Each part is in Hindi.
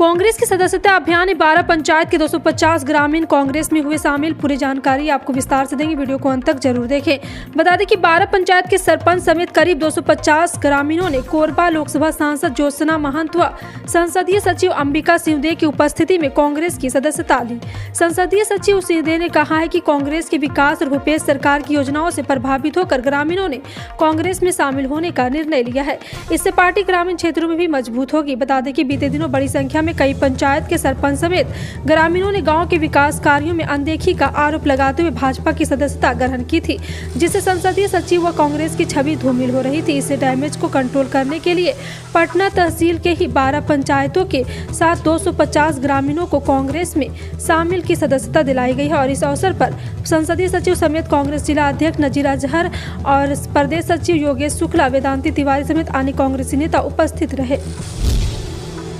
कांग्रेस की सदस्यता अभियान में 12 पंचायत के 250 ग्रामीण कांग्रेस में हुए शामिल। पूरी जानकारी आपको विस्तार से देंगे, वीडियो को अंत तक जरूर देखें। बता दें कि 12 पंचायत के सरपंच समेत करीब 250 ग्रामीणों ने कोरबा लोकसभा सांसद ज्योत्सना महंत व संसदीय सचिव अंबिका सिंहदेव की उपस्थिति में कांग्रेस की सदस्यता ली। संसदीय सचिव सिंहदेव ने कहा है कि कांग्रेस के विकास और भूपेश सरकार की योजनाओं से प्रभावित होकर ग्रामीणों ने कांग्रेस में शामिल होने का निर्णय लिया है। इससे पार्टी ग्रामीण क्षेत्रों में भी मजबूत होगी। बता दें कि बीते दिनों बड़ी संख्या में कई पंचायत के सरपंच समेत ग्रामीणों ने गांव के विकास कार्यों में अनदेखी का आरोप लगाते हुए भाजपा की सदस्यता ग्रहण की थी, जिससे संसदीय सचिव व कांग्रेस की छवि धूमिल हो रही थी। इसे डैमेज को कंट्रोल करने के लिए पटना तहसील के ही 12 पंचायतों के साथ 250 ग्रामीणों को कांग्रेस में शामिल की सदस्यता दिलाई गई है। और इस अवसर पर संसदीय सचिव समेत कांग्रेस जिला अध्यक्ष नजीर अजहर और प्रदेश सचिव योगेश शुक्ला, वेदांती तिवारी समेत अन्य कांग्रेसी नेता उपस्थित रहे।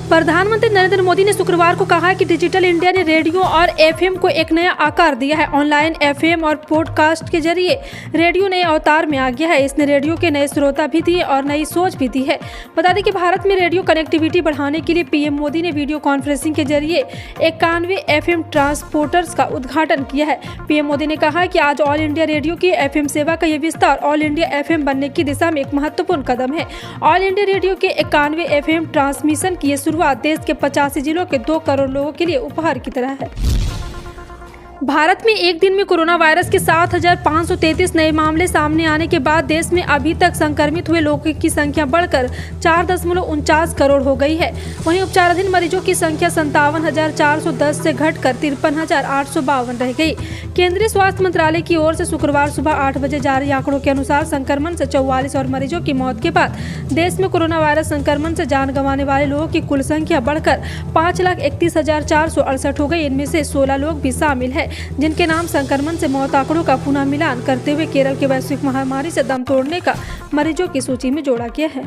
प्रधानमंत्री नरेंद्र मोदी ने शुक्रवार को कहा कि डिजिटल इंडिया ने रेडियो और एफएम को एक नया आकार दिया है। ऑनलाइन एफएम और पॉडकास्ट के जरिए रेडियो नए अवतार में आ गया है। इसने रेडियो के नए श्रोता भी दिए और नई सोच भी दी है। बता दें कि भारत में रेडियो कनेक्टिविटी बढ़ाने के लिए पीएम मोदी ने वीडियो कॉन्फ्रेंसिंग के जरिए 91 एफएम ट्रांसपोर्टर्स का उद्घाटन किया है। पीएम मोदी ने कहा कि आज ऑल इंडिया रेडियो की एफएम सेवा का यह विस्तार ऑल इंडिया एफएम बनने की दिशा में एक महत्वपूर्ण कदम है। ऑल इंडिया रेडियो के 91 एफएम ट्रांसमिशन की शुरुआत देश के 85 जिलों के 2 करोड़ लोगों के लिए उपहार की तरह है। भारत में एक दिन में कोरोना वायरस के 7,533 नए मामले सामने आने के बाद देश में अभी तक संक्रमित हुए लोगों की संख्या बढ़कर 4.49 करोड़ हो गई है। वहीं उपचाराधीन मरीजों की संख्या 57,410 से घटकर 53,852 रह गई। केंद्रीय स्वास्थ्य मंत्रालय की ओर से शुक्रवार सुबह 8 बजे जारी आंकड़ों के अनुसार संक्रमण से 44 और मरीजों की मौत के बाद देश में कोरोना वायरस संक्रमण से जान गंवाने वाले लोगों की कुल संख्या बढ़कर 5,31,468 हो गई। इनमें से 16 लोग भी शामिल है जिनके नाम संक्रमण से मौत आंकड़ों का पुनः मिलान करते हुए केरल के वैश्विक महामारी से दम तोड़ने का मरीजों की सूची में जोड़ा गया है।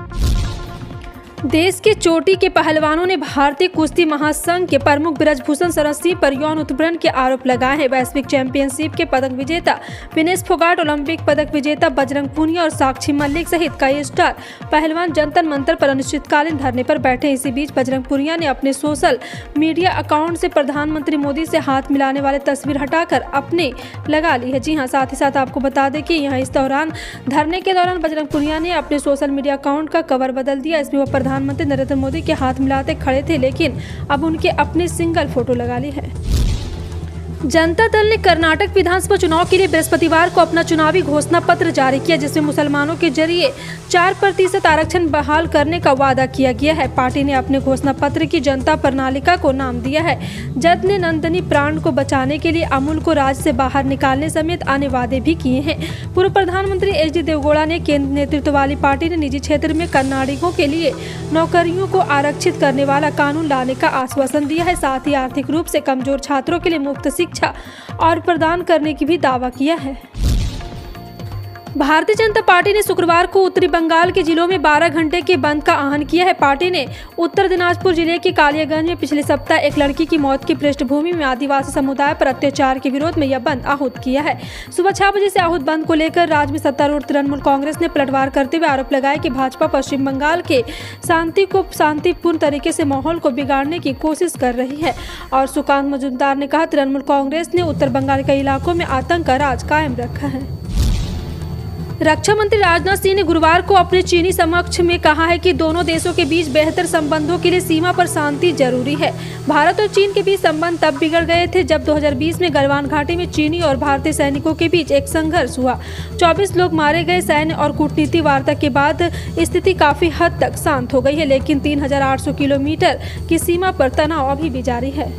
देश के चोटी के पहलवानों ने भारतीय कुश्ती महासंघ के प्रमुख ब्रजभूषण शरण सिंह पर यौन उत्पीड़न के आरोप लगाए हैं। वैश्विक चैंपियनशिप के पदक विजेता विनेश फोगाट, ओलंपिक पदक विजेता बजरंग पूनिया और साक्षी मलिक सहित कई स्टार पहलवान जंतर मंतर पर अनिश्चितकालीन धरने पर बैठे। इसी बीच बजरंग पूनिया ने अपने सोशल मीडिया अकाउंट से प्रधानमंत्री मोदी से हाथ मिलाने वाले तस्वीर हटाकर अपने लगा ली है। जी हाँ, साथ ही साथ आपको बता दें कि यहाँ इस दौरान धरने के दौरान बजरंग पूनिया ने अपने सोशल मीडिया अकाउंट का कवर बदल दिया। इसमें वो प्रधानमंत्री नरेंद्र मोदी के हाथ मिलाते खड़े थे, लेकिन अब उनके अपने सिंगल फोटो लगा ली है। जनता दल ने कर्नाटक विधानसभा चुनाव के लिए बृहस्पतिवार को अपना चुनावी घोषणा पत्र जारी किया, जिसमें मुसलमानों के जरिए 4% आरक्षण बहाल करने का वादा किया गया है। पार्टी ने अपने घोषणा पत्र की जनता प्रणालिका को नाम दिया है। जद ने नंदनी प्राण को बचाने के लिए अमूल को राज्य से बाहर निकालने समेत अन्य वादे भी किए हैं। पूर्व प्रधानमंत्री एच.डी. देवगौड़ा ने केंद्र नेतृत्व वाली पार्टी ने निजी क्षेत्र में कर्नाटकों के लिए नौकरियों को आरक्षित करने वाला कानून लाने का आश्वासन दिया है। साथ ही आर्थिक रूप से कमजोर छात्रों के लिए मुफ्त शिक्षा और प्रदान करने की भी दावा किया है। भारतीय जनता पार्टी ने शुक्रवार को उत्तरी बंगाल के जिलों में 12 घंटे के बंद का आह्वान किया है। पार्टी ने उत्तर दिनाजपुर जिले के कालियागंज में पिछले सप्ताह एक लड़की की मौत की पृष्ठभूमि में आदिवासी समुदाय पर अत्याचार के विरोध में यह बंद आहूत किया है। सुबह 6 बजे से आहूत बंद को लेकर राज्य में सत्तारूढ़ तृणमूल कांग्रेस ने पलटवार करते हुए आरोप लगाया कि भाजपा पश्चिम बंगाल के शांतिपूर्ण तरीके से माहौल को बिगाड़ने की कोशिश कर रही है। और सुकांत मजूमदार ने कहा, तृणमूल कांग्रेस ने उत्तर बंगाल के इलाकों में आतंक का राज कायम रखा है। रक्षा मंत्री राजनाथ सिंह ने गुरुवार को अपने चीनी समकक्ष में कहा है कि दोनों देशों के बीच बेहतर संबंधों के लिए सीमा पर शांति जरूरी है। भारत और चीन के बीच संबंध तब बिगड़ गए थे जब 2020 में गलवान घाटी में चीनी और भारतीय सैनिकों के बीच एक संघर्ष हुआ। 24 लोग मारे गए। सैन्य और कूटनीति वार्ता के बाद स्थिति काफी हद तक शांत हो गई है, लेकिन 3,800 किलोमीटर की सीमा पर तनाव अभी भी जारी है।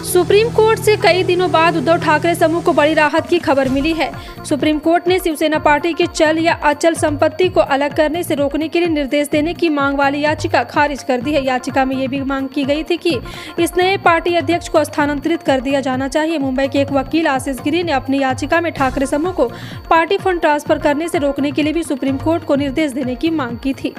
सुप्रीम कोर्ट से कई दिनों बाद उद्धव ठाकरे समूह को बड़ी राहत की खबर मिली है। सुप्रीम कोर्ट ने शिवसेना पार्टी की चल या अचल संपत्ति को अलग करने से रोकने के लिए निर्देश देने की मांग वाली याचिका खारिज कर दी है। याचिका में ये भी मांग की गई थी कि इस नए पार्टी अध्यक्ष को स्थानांतरित कर दिया जाना चाहिए। मुंबई के एक वकील आशीष गिरी ने अपनी याचिका में ठाकरे समूह को पार्टी फंड ट्रांसफर करने से रोकने के लिए भी सुप्रीम कोर्ट को निर्देश देने की मांग की थी।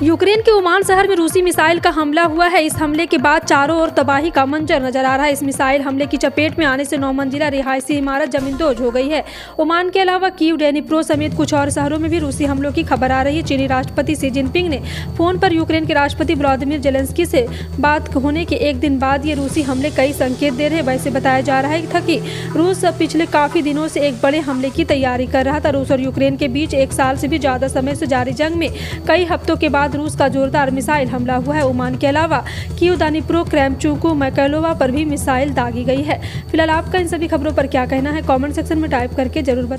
यूक्रेन के ओमान शहर में रूसी मिसाइल का हमला हुआ है। इस हमले के बाद चारों ओर तबाही का मंजर नजर आ रहा है। इस मिसाइल हमले की चपेट में आने से 9 मंजिला रिहायशी इमारत जमींदोज हो गई है। ओमान के अलावा कीव, डेनिप्रो समेत कुछ और शहरों में भी रूसी हमलों की खबर आ रही है। चीनी राष्ट्रपति शी जिनपिंग ने फोन पर यूक्रेन के राष्ट्रपति व्लादिमीर जेलेंस्की से बात होने के एक दिन बाद ये रूसी हमले कई संकेत दे रहे हैं। वैसे बताया जा रहा था कि रूस पिछले काफी दिनों से एक बड़े हमले की तैयारी कर रहा था। रूस और यूक्रेन के बीच 1 साल से भी ज्यादा समय से जारी जंग में कई हफ्तों के बाद रूस का जोरदार मिसाइल हमला हुआ है। ओमान के अलावा कीव, दानिप्रो, क्रेमचुको, मैकेलोवा पर भी मिसाइल दागी गई है। फिलहाल आपका इन सभी खबरों पर क्या कहना है, कमेंट सेक्शन में टाइप करके जरूर बताएं।